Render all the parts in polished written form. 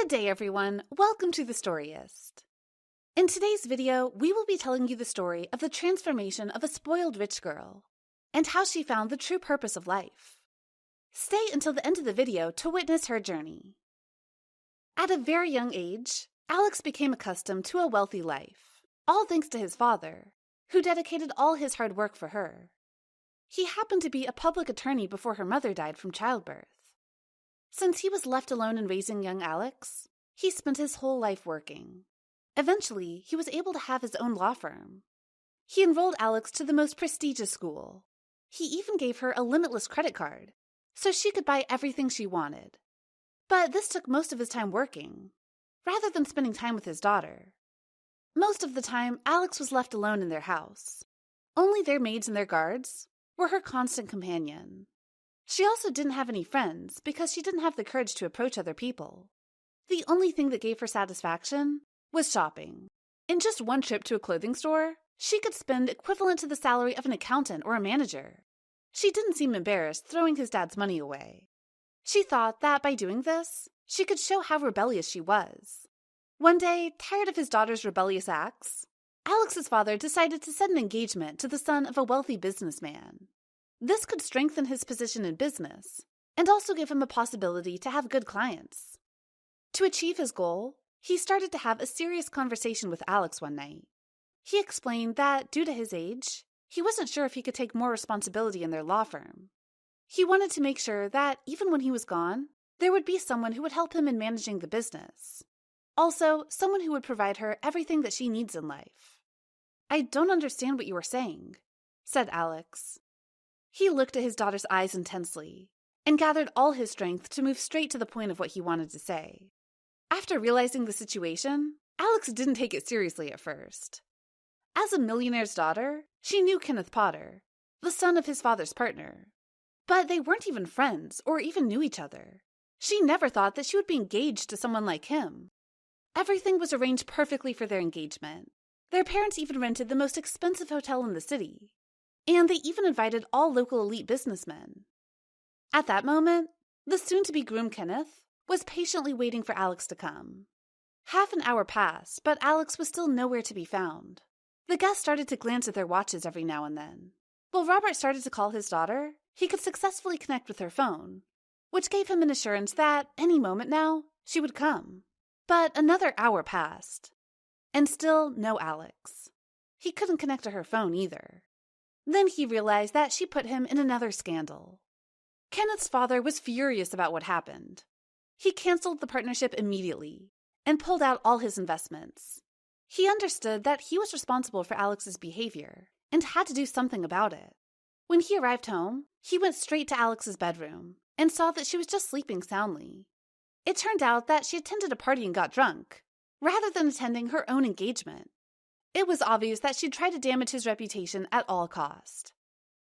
Good day, everyone. Welcome to the Storyist. In today's video, we will be telling you the story of the transformation of a spoiled rich girl and how she found the true purpose of life. Stay until the end of the video to witness her journey. At a very young age, Alex became accustomed to a wealthy life, all thanks to his father, who dedicated all his hard work for her. He happened to be a public attorney before her mother died from childbirth. Since he was left alone in raising young Alex, he spent his whole life working. Eventually, he was able to have his own law firm. He enrolled Alex to the most prestigious school. He even gave her a limitless credit card, so she could buy everything she wanted. But this took most of his time working, rather than spending time with his daughter. Most of the time, Alex was left alone in their house. Only their maids and their guards were her constant companion. She also didn't have any friends because she didn't have the courage to approach other people. The only thing that gave her satisfaction was shopping. In just one trip to a clothing store, she could spend equivalent to the salary of an accountant or a manager. She didn't seem embarrassed throwing his dad's money away. She thought that by doing this, she could show how rebellious she was. One day, tired of his daughter's rebellious acts, Alex's father decided to set an engagement to the son of a wealthy businessman. This could strengthen his position in business and also give him a possibility to have good clients. To achieve his goal, he started to have a serious conversation with Alex one night. He explained that, due to his age, he wasn't sure if he could take more responsibility in their law firm. He wanted to make sure that, even when he was gone, there would be someone who would help him in managing the business. Also, someone who would provide her everything that she needs in life. "I don't understand what you are saying," said Alex. He looked at his daughter's eyes intensely and gathered all his strength to move straight to the point of what he wanted to say. After realizing the situation, Alex didn't take it seriously at first. As a millionaire's daughter, she knew Kenneth Potter, the son of his father's partner. But they weren't even friends or even knew each other. She never thought that she would be engaged to someone like him. Everything was arranged perfectly for their engagement. Their parents even rented the most expensive hotel in the city. And they even invited all local elite businessmen. At that moment, the soon-to-be groom Kenneth was patiently waiting for Alex to come. Half an hour passed, but Alex was still nowhere to be found. The guests started to glance at their watches every now and then. While Robert started to call his daughter, he could successfully connect with her phone, which gave him an assurance that, any moment now, she would come. But another hour passed, and still no Alex. He couldn't connect to her phone either. Then he realized that she put him in another scandal. Kenneth's father was furious about what happened. He canceled the partnership immediately and pulled out all his investments. He understood that he was responsible for Alex's behavior and had to do something about it. When he arrived home, he went straight to Alex's bedroom and saw that she was just sleeping soundly. It turned out that she attended a party and got drunk, rather than attending her own engagement. It was obvious that she'd tried to damage his reputation at all cost.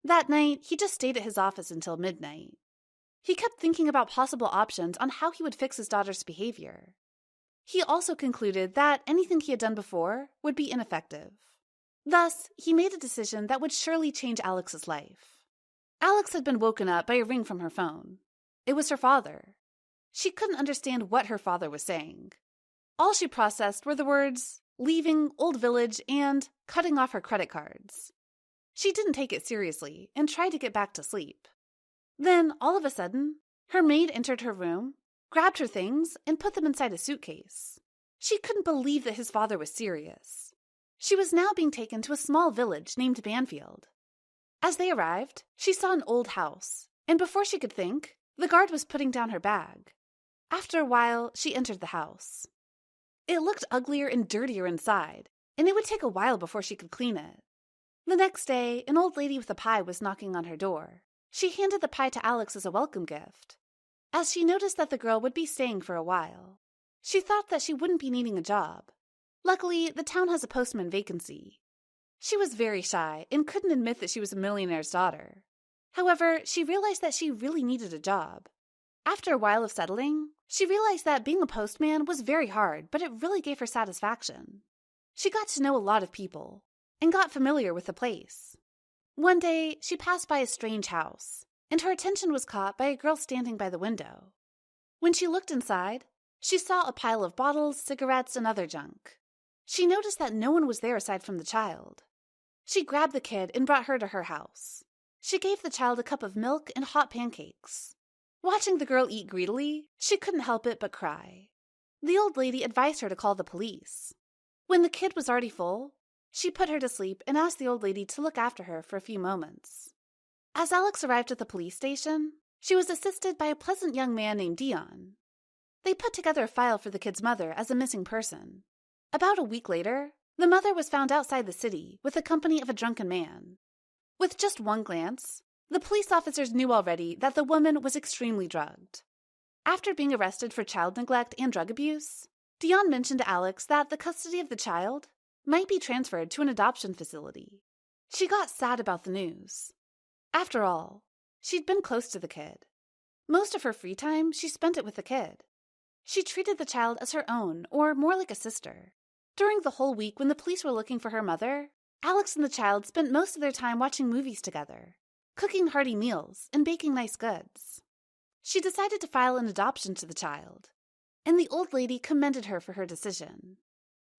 That night, he just stayed at his office until midnight. He kept thinking about possible options on how he would fix his daughter's behavior. He also concluded that anything he had done before would be ineffective. Thus, he made a decision that would surely change Alex's life. Alex had been woken up by a ring from her phone. It was her father. She couldn't understand what her father was saying. All she processed were the words, leaving, old village, and cutting off her credit cards. She didn't take it seriously and tried to get back to sleep. Then, all of a sudden, her maid entered her room, grabbed her things, and put them inside a suitcase. She couldn't believe that his father was serious. She was now being taken to a small village named Banfield. As they arrived, she saw an old house, and before she could think, the guard was putting down her bag. After a while, she entered the house. It looked uglier and dirtier inside, and it would take a while before she could clean it. The next day, an old lady with a pie was knocking on her door. She handed the pie to Alex as a welcome gift, as she noticed that the girl would be staying for a while. She thought that she wouldn't be needing a job. Luckily, the town has a postman vacancy. She was very shy and couldn't admit that she was a millionaire's daughter. However, she realized that she really needed a job. After a while of settling, she realized that being a postman was very hard, but it really gave her satisfaction. She got to know a lot of people and got familiar with the place. One day, she passed by a strange house, and her attention was caught by a girl standing by the window. When she looked inside, She saw a pile of bottles, cigarettes, and other junk. She noticed that no one was there aside from the child. She grabbed the kid and brought her to her house. She gave the child a cup of milk and hot pancakes. Watching the girl eat greedily, she couldn't help it but cry. The old lady advised her to call the police. When the kid was already full, she put her to sleep and asked the old lady to look after her for a few moments. As Alex arrived at the police station, she was assisted by a pleasant young man named Dion. They put together a file for the kid's mother as a missing person. About a week later, the mother was found outside the city with the company of a drunken man. With just one glance, the police officers knew already that the woman was extremely drugged. After being arrested for child neglect and drug abuse, Dion mentioned to Alex that the custody of the child might be transferred to an adoption facility. She got sad about the news. After all, she'd been close to the kid. Most of her free time, she spent it with the kid. She treated the child as her own, or more like a sister. During the whole week when the police were looking for her mother, Alex and the child spent most of their time watching movies together, cooking hearty meals, and baking nice goods. She decided to file an adoption to the child, and the old lady commended her for her decision.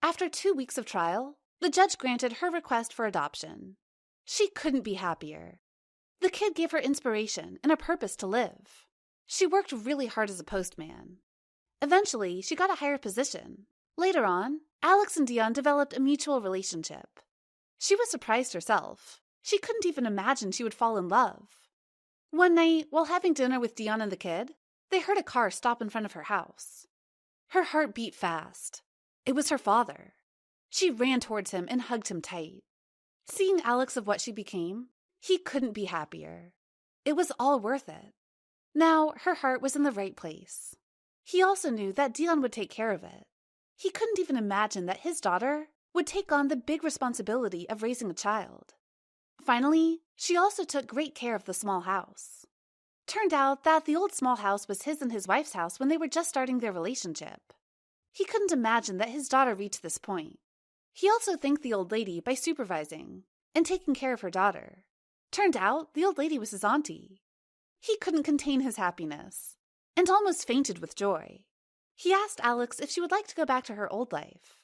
After 2 weeks of trial, the judge granted her request for adoption. She couldn't be happier. The kid gave her inspiration and a purpose to live. She worked really hard as a postman. Eventually, she got a higher position. Later on, Alex and Dion developed a mutual relationship. She was surprised herself. She couldn't even imagine she would fall in love. One night, while having dinner with Dion and the kid, they heard a car stop in front of her house. Her heart beat fast. It was her father. She ran towards him and hugged him tight. Seeing Alex of what she became, he couldn't be happier. It was all worth it. Now, her heart was in the right place. He also knew that Dion would take care of it. He couldn't even imagine that his daughter would take on the big responsibility of raising a child. Finally, she also took great care of the small house. Turned out that the old small house was his and his wife's house when they were just starting their relationship. He couldn't imagine that his daughter reached this point. He also thanked the old lady by supervising and taking care of her daughter. Turned out the old lady was his auntie. He couldn't contain his happiness and almost fainted with joy. He asked Alex if she would like to go back to her old life.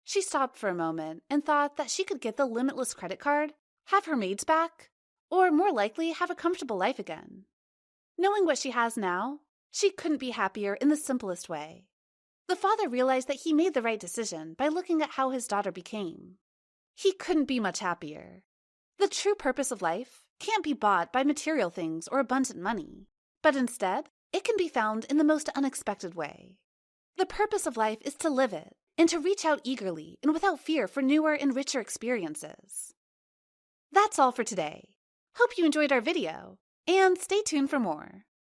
She stopped for a moment and thought that she could get the limitless credit card, have her maids back, or more likely have a comfortable life again. Knowing what she has now, she couldn't be happier in the simplest way. The father realized that he made the right decision by looking at how his daughter became. He couldn't be much happier. The true purpose of life can't be bought by material things or abundant money, but instead, it can be found in the most unexpected way. The purpose of life is to live it and to reach out eagerly and without fear for newer and richer experiences. That's all for today. Hope you enjoyed our video, and stay tuned for more.